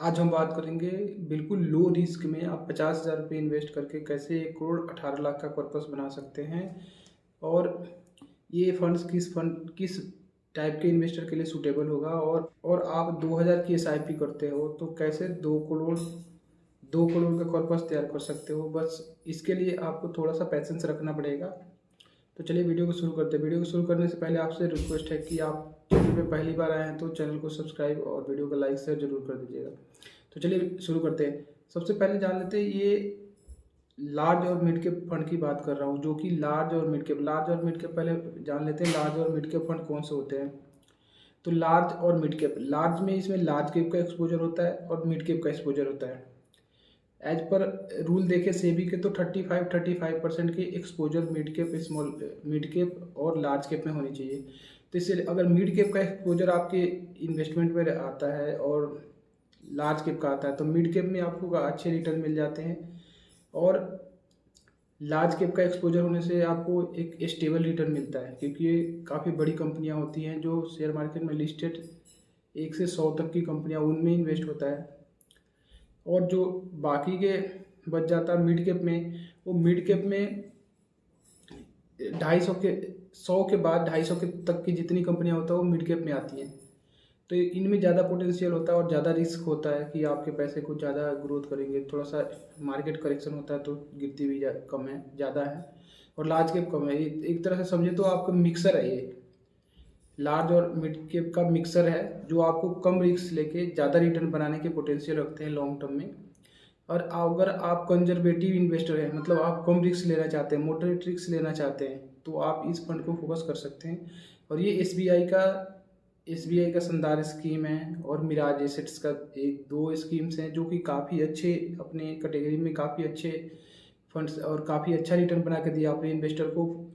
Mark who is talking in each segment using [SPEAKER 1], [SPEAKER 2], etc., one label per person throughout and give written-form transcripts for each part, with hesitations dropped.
[SPEAKER 1] आज हम बात करेंगे बिल्कुल लो रिस्क में आप 50,000 रुपये इन्वेस्ट करके कैसे 1 करोड़ 18 लाख का कॉर्पस बना सकते हैं। और ये फंड्स किस टाइप के इन्वेस्टर के लिए सूटेबल होगा। और आप 2,000 की एसआईपी करते हो तो कैसे 2 करोड़ का कॉर्पस तैयार कर सकते हो। बस इसके लिए आपको थोड़ा सा पैसेंस रखना पड़ेगा। तो चलिए वीडियो को शुरू करते हैं। वीडियो को शुरू करने से पहले आपसे रिक्वेस्ट है कि आप चैनल पे पहली बार आए हैं तो चैनल को सब्सक्राइब और वीडियो को लाइक शेयर जरूर कर दीजिएगा। तो चलिए शुरू करते हैं। सबसे पहले जान लेते हैं ये लार्ज और मिड कैप फंड की बात कर रहा हूँ, जो कि लार्ज और मिड कैप पहले जान लेते हैं लार्ज और मिड कैप फंड कौन से होते हैं। तो लार्ज और मिड कैप, लार्ज में इसमें लार्ज कैप का एक्सपोजर होता है और मिड कैप का एक्सपोजर होता है। एज पर रूल देखे सेबी के तो 35% की एक्सपोजर मिड कैप और लार्ज कैप में होनी चाहिए। तो इससे अगर मिड कैप का एक्सपोजर आपके इन्वेस्टमेंट में आता है और लार्ज कैप का आता है तो मिड कैप में आपको अच्छे रिटर्न मिल जाते हैं। और लार्ज कैप का एक्सपोजर होने से आपको एक स्टेबल रिटर्न मिलता है, क्योंकि ये काफ़ी बड़ी कंपनियां होती हैं जो शेयर मार्केट में लिस्टेड 1 से 100 तक की कंपनियां, उनमें इन्वेस्ट होता है। और जो बाकी के बच जाता है मिड कैप में, वो मिड कैप में 250 के 100 के बाद 250 के तक की जितनी कंपनियां होता है वो मिड कैप में आती हैं। तो इनमें ज़्यादा पोटेंशियल होता है और ज़्यादा रिस्क होता है कि आपके पैसे कुछ ज़्यादा ग्रोथ करेंगे। थोड़ा सा मार्केट करेक्शन होता है तो गिरती भी कम है, ज़्यादा है। और लार्ज कैप कम है। एक तरह से समझे तो आपका मिक्सर है ये, लार्ज और मिड कैप का मिक्सर है जो आपको कम रिस्क लेके ज़्यादा रिटर्न बनाने के पोटेंशियल रखते हैं लॉन्ग टर्म में। और अगर आप कंजर्वेटिव इन्वेस्टर हैं, मतलब आप कम रिस्क लेना चाहते हैं, मॉडरेट रिस्क लेना चाहते हैं, तो आप इस फंड को फोकस कर सकते हैं। और ये एसबीआई का शानदार स्कीम है और मिराज एसेट्स का एक दो स्कीम्स हैं जो कि काफ़ी अच्छे, अपने कैटेगरी में काफ़ी अच्छे फंड्स और काफ़ी अच्छा रिटर्न बना के दिया अपने इन्वेस्टर को।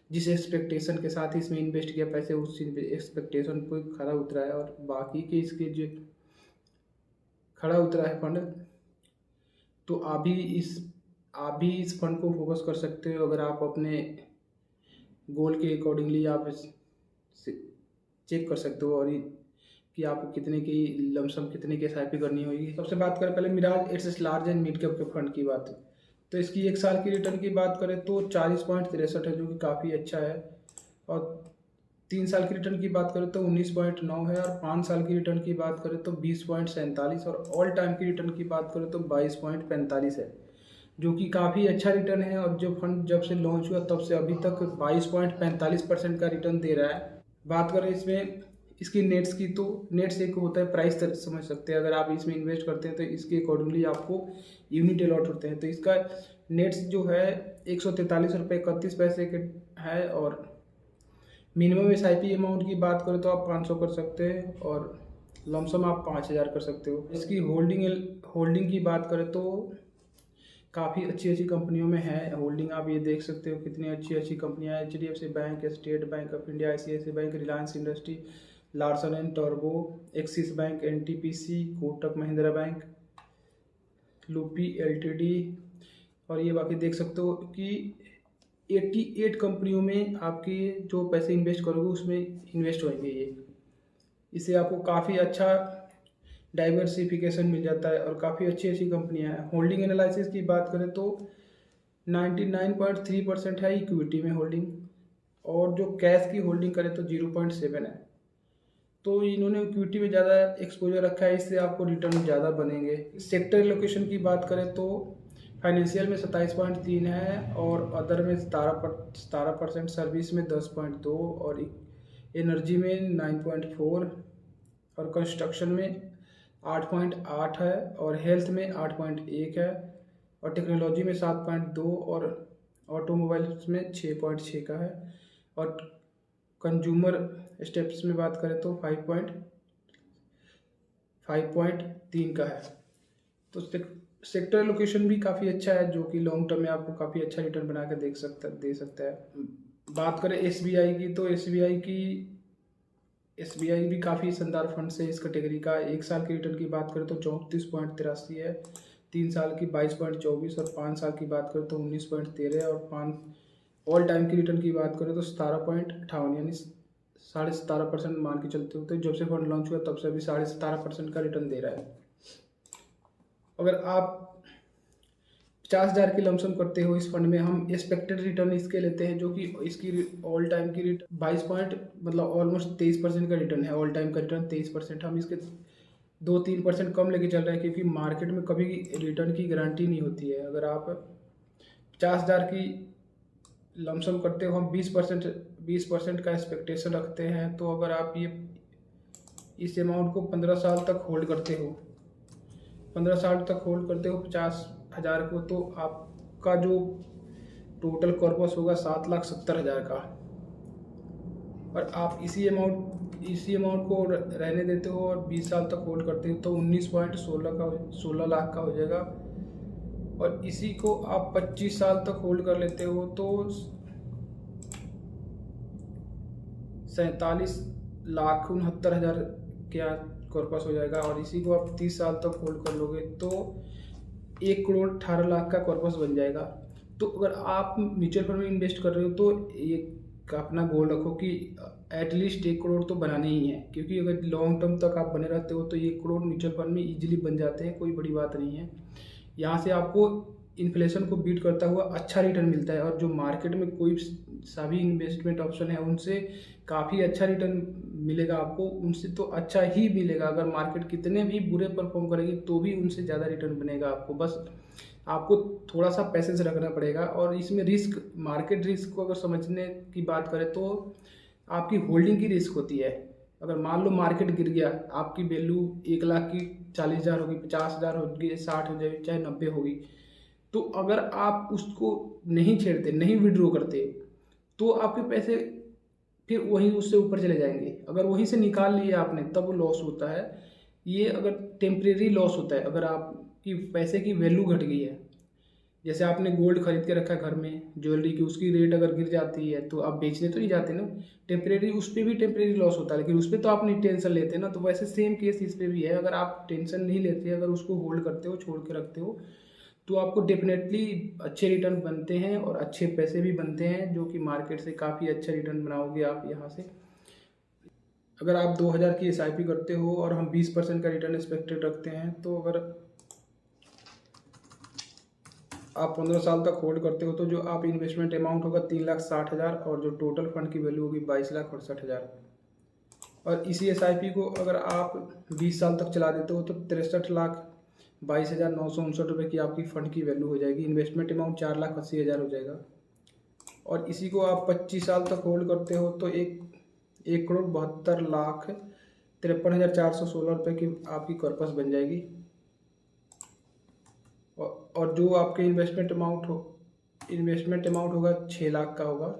[SPEAKER 1] जिस एक्सपेक्टेशन के साथ इसमें इन्वेस्ट किया पैसे, उस एक्सपेक्टेशन पर खरा उतरा है। और बाकी के इसके जो खड़ा उतरा है फंड, तो आप भी इस फंड को फोकस कर सकते हो। अगर आप अपने गोल के अकॉर्डिंगली आप चेक कर सकते हो और कि आपको कितने की लमसम कितने की एसआईपी करनी होगी। सबसे बात करें पहले Mirae its large and mid cap के फंड की बात, तो इसकी 1 साल की रिटर्न की बात करें तो 40.63 है, जो कि काफ़ी अच्छा है। और 3 साल की रिटर्न की बात करें तो 19.9 है। और 5 साल की रिटर्न की बात करें तो 20.47। और ऑल टाइम की रिटर्न की बात करें तो 22.45 है, जो कि काफ़ी अच्छा रिटर्न है। और जो फंड जब से लॉन्च हुआ तब से अभी तक 22.45% का रिटर्न दे रहा है। बात करें इसमें इसकी नेट्स की, तो नेट्स एक होता है प्राइस समझ सकते हैं। अगर आप इसमें इन्वेस्ट करते हैं तो इसके अकॉर्डिंगली आपको यूनिट अलॉट होते हैं। तो इसका नेट्स जो है 143 रुपये 31 पैसे के है। और मिनिमम एसआईपी अमाउंट की बात करें तो आप 500 कर सकते हैं और लमसम आप 5,000 कर सकते हो। इसकी होल्डिंग की बात करें तो काफ़ी अच्छी अच्छी कंपनियों में है होल्डिंग। आप ये देख सकते हो कितनी अच्छी अच्छी कंपनियां हैं। HDFC bank, state bank of India, ICICI bank, Reliance industry, Larsen and turbo, axis bank, NTPC, Kotak Mahindra bank, loopy LTD. और ये बाकी देख सकते हो कि 88 कंपनियों में आपके जो पैसे इन्वेस्ट करोगे उसमें इन्वेस्ट होंगे ये। इससे आपको काफ़ी अच्छा डाइवर्सिफिकेशन मिल जाता है और काफ़ी अच्छी अच्छी कंपनियां हैं। होल्डिंग एनालिसिस की बात करें तो 99.3% है इक्विटी में होल्डिंग, और जो कैश की होल्डिंग करें तो 0.7 है। तो इन्होंने इक्विटी में ज़्यादा एक्सपोजर रखा है, इससे आपको रिटर्न ज़्यादा बनेंगे। सेक्टर लोकेशन की बात करें तो फाइनेंशियल में 27.3 है, और अदर में 17%, सर्विस में 10.2, और एनर्जी में 9.4, और कंस्ट्रक्शन में 8.8 है, और हेल्थ में 8.1 है, और टेक्नोलॉजी में 7.2, और ऑटोमोबाइल्स में 6.6 का है। और कंज्यूमर स्टेप्स में बात करें तो 5.3 का है। तो सेक्टर लोकेशन भी काफ़ी अच्छा है, जो कि लॉन्ग टर्म में आपको काफ़ी अच्छा रिटर्न बना के दे सकता है। बात करें एसबीआई की, तो एसबीआई भी काफ़ी शानदार फंड है इस कैटेगरी का। 1 साल की रिटर्न की बात करें तो 34.83 है, 3 साल की 22.24, और 5 साल की बात करें तो 19.13, और 5 ऑल टाइम की रिटर्न की बात करें तो 17.58, यानी 17.5% मान के चलते होते। जब से फंड लॉन्च हुआ तब से अभी 17.5% का रिटर्न दे रहा है। अगर आप 50,000 की लमसम करते हो इस फंड में, हम एक्सपेक्टेड रिटर्न इसके लेते हैं जो कि इसकी ऑल टाइम की रिटर्न 22 पॉइंट मतलब ऑलमोस्ट 23% का रिटर्न है। ऑल टाइम का रिटर्न 23%। हम इसके 2-3% कम लेके चल रहे हैं क्योंकि मार्केट में कभी रिटर्न की गारंटी नहीं होती है। अगर आप 50,000 की लमसम करते हो, हम 20% का एक्सपेक्टेशन रखते हैं, तो अगर आप ये इस अमाउंट को 15 साल तक होल्ड करते हो, 15 साल तक होल्ड करते हो 50,000 को, तो आपका जो टोटल कॉर्पस होगा 7,70,000 का। और आप इसी अमाउंट को रहने देते हो और 20 साल तक होल्ड करते हो तो 16 लाख का हो जाएगा। और इसी को आप 25 साल तक होल्ड कर लेते हो तो 47,69,000 के कॉर्पस हो जाएगा। और इसी को आप 30 साल तक होल्ड कर लोगे तो 1,18,00,000 का कॉर्पस बन जाएगा। तो अगर आप म्यूचुअल फंड में इन्वेस्ट कर रहे हो तो एक अपना गोल रखो कि एटलीस्ट 1 करोड़ तो बनाने ही है, क्योंकि अगर लॉन्ग टर्म तक आप बने रहते हो तो 1 करोड़ म्यूचुअल फंड में इजीली बन जाते हैं, कोई बड़ी बात नहीं है। यहाँ से आपको इन्फ्लेशन को बीट करता हुआ अच्छा रिटर्न मिलता है, और जो मार्केट में कोई सभी इन्वेस्टमेंट ऑप्शन है उनसे काफ़ी अच्छा रिटर्न मिलेगा आपको, उनसे तो अच्छा ही मिलेगा। अगर मार्केट कितने भी बुरे परफॉर्म करेगी तो भी उनसे ज़्यादा रिटर्न बनेगा आपको। बस आपको थोड़ा सा पैसेंस रखना पड़ेगा। और इसमें रिस्क, मार्केट रिस्क को अगर समझने की बात करें तो आपकी होल्डिंग की रिस्क होती है। अगर मान लो मार्केट गिर गया, आपकी वैल्यू 1,00,000 की 40,000 होगी, 50,000 होगी, 60 हो जाएगी, चाहे 90 होगी, तो अगर आप उसको नहीं छेड़ते, नहीं विड्रॉ करते, तो आपके पैसे फिर वहीं उससे ऊपर चले जाएंगे। अगर वहीं से निकाल लिए आपने तब वो लॉस होता है। ये अगर टेम्परेरी लॉस होता है, अगर आपकी पैसे की वैल्यू घट गई है, जैसे आपने गोल्ड खरीद के रखा है घर में, ज्वेलरी की, उसकी रेट अगर गिर जाती है तो आप बेचने तो नहीं जाते ना, टेम्परेरी, उस पर भी टेम्परेरी लॉस होता है, लेकिन उस पर तो आप नहीं टेंशन लेते ना। तो वैसे सेम केस इस पर भी है। अगर आप टेंशन नहीं लेते, अगर उसको होल्ड करते हो, छोड़ के रखते हो, तो आपको डेफिनेटली अच्छे रिटर्न बनते हैं और अच्छे पैसे भी बनते हैं, जो कि मार्केट से काफ़ी अच्छा रिटर्न बनाओगे आप यहाँ से। अगर आप 2,000 की SIP करते हो और हम 20% का रिटर्न एक्सपेक्टेड रखते हैं, तो अगर आप 15 साल तक होल्ड करते हो तो जो आप इन्वेस्टमेंट अमाउंट होगा 3,60,000 और जो टोटल फंड की वैल्यू होगी 22,68,000। और इसी SIP को अगर आप 20 साल तक चला देते हो तो 63,22,959 रुपये की आपकी फंड की वैल्यू हो जाएगी। इन्वेस्टमेंट अमाउंट 4,80,000 हो जाएगा। और इसी को आप 25 साल तक होल्ड करते हो तो 1,72,53,416 रुपये की आपकी कॉर्पस बन जाएगी। और जो आपके इन्वेस्टमेंट अमाउंट होगा 6 लाख का होगा।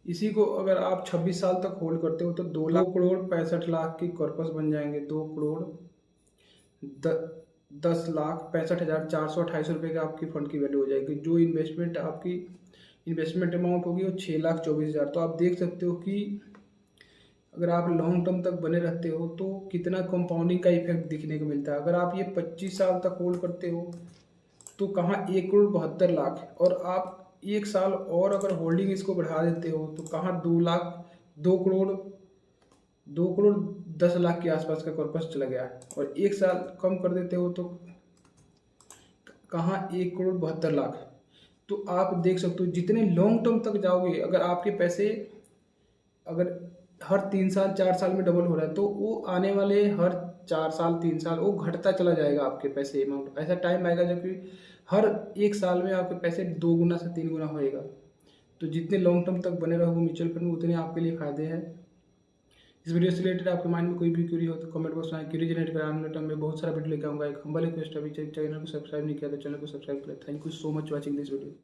[SPEAKER 1] इसी को अगर आप 26 साल तक होल्ड करते हो तो 2,65,00,000 की कॉर्पस बन जाएंगे। 2,10,65,428 रुपये का आपकी फंड की वैल्यू हो जाएगी। जो आपकी इन्वेस्टमेंट अमाउंट होगी वो 6,24,000। तो आप देख सकते हो कि अगर आप लॉन्ग टर्म तक बने रहते हो तो कितना कंपाउंडिंग का इफेक्ट दिखने को मिलता है। अगर आप ये 25 साल तक होल्ड करते हो तो कहाँ 1,72,00,000, और आप 1 साल और अगर होल्डिंग इसको बढ़ा देते हो तो कहाँ 2,10,00,000 के आसपास का कॉर्पस चला गया है। और 1 साल कम कर देते हो तो कहाँ 1,72,00,000। तो आप देख सकते हो जितने लॉन्ग टर्म तक जाओगे, अगर आपके पैसे अगर हर 3 साल 4 साल में डबल हो रहा है तो वो आने वाले हर 4 साल 3 साल वो घटता चला जाएगा आपके पैसे अमाउंट। ऐसा टाइम आएगा जब कि हर 1 साल में आपके पैसे 2 गुना से 3 गुना होएगा। तो जितने लॉन्ग टर्म तक बने रहोगे म्यूचुअल फंड में उतने आपके लिए फायदे हैं। इस वीडियो से रिलेटेड आपके माइंड में कोई भी क्वेरी हो तो कमेंट बॉक्स में क्वेरी जनरेट कर, आने टर्म में बहुत सारा वीडियो लेकर आऊँगा। एक हम्बल रिक्वेस्ट, अभी चैनल को सब्सक्राइब नहीं किया तो चैनल को सब्सक्राइब करें। Thank you so much watching this video.